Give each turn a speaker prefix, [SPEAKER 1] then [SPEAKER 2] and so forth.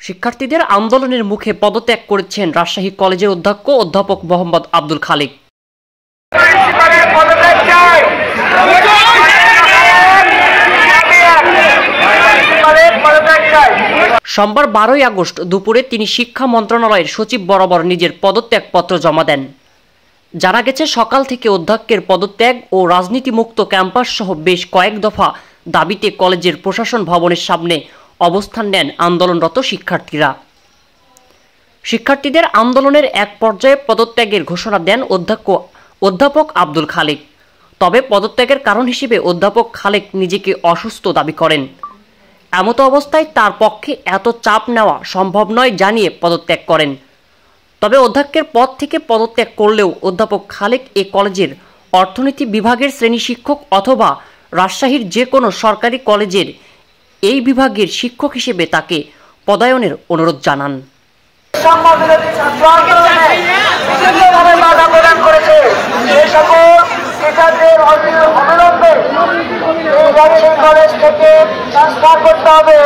[SPEAKER 1] শিক্ষার্থীদের আন্দোলনের মুখে পদত্যাগ করেছেন রাজশাহী কলেজের অধ্যক্ষ অধ্যাপক মোহাম্মদ আব্দুল খালিক। সোমবার 12 আগস্ট দুপুরে তিনি শিক্ষা মন্ত্রণালয়ের সচিব বরাবর নিজের পদত্যাগপত্র জমা দেন। জানা গেছে, সকাল থেকে অধ্যক্ষের পদত্যাগ ও রাজনীতিমুক্ত ক্যাম্পাস সহ বেশ কয়েক দফা দাবিতে কলেজের প্রশাসন ভবনের সামনে অবস্থান নেন আন্দোলনরত শিক্ষার্থীরা। শিক্ষার্থীদের আন্দোলনের এক পর্যায়ে পদত্যাগের ঘোষণা দেন অধ্যাপক আব্দুল খালিক। তবে পদত্যাগের কারণ হিসেবে অধ্যাপক খালিক নিজেকে অসুস্থ দাবি করেন। এমতো অবস্থায় তার পক্ষে এত চাপ নেওয়া সম্ভব নয় জানিয়ে পদত্যাগ করেন। তবে অধ্যক্ষের পদ থেকে পদত্যাগ করলেও অধ্যাপক খালিক এ কলেজের অর্থনীতি বিভাগের শ্রেণী শিক্ষক অথবা রাজশাহীর যে কোনো সরকারি কলেজের এই বিভাগের শিক্ষক হিসেবে তাকে পদায়নের অনুরোধ জানান।
[SPEAKER 2] কলেজ থেকে ট্রান্সফার করতে হবে।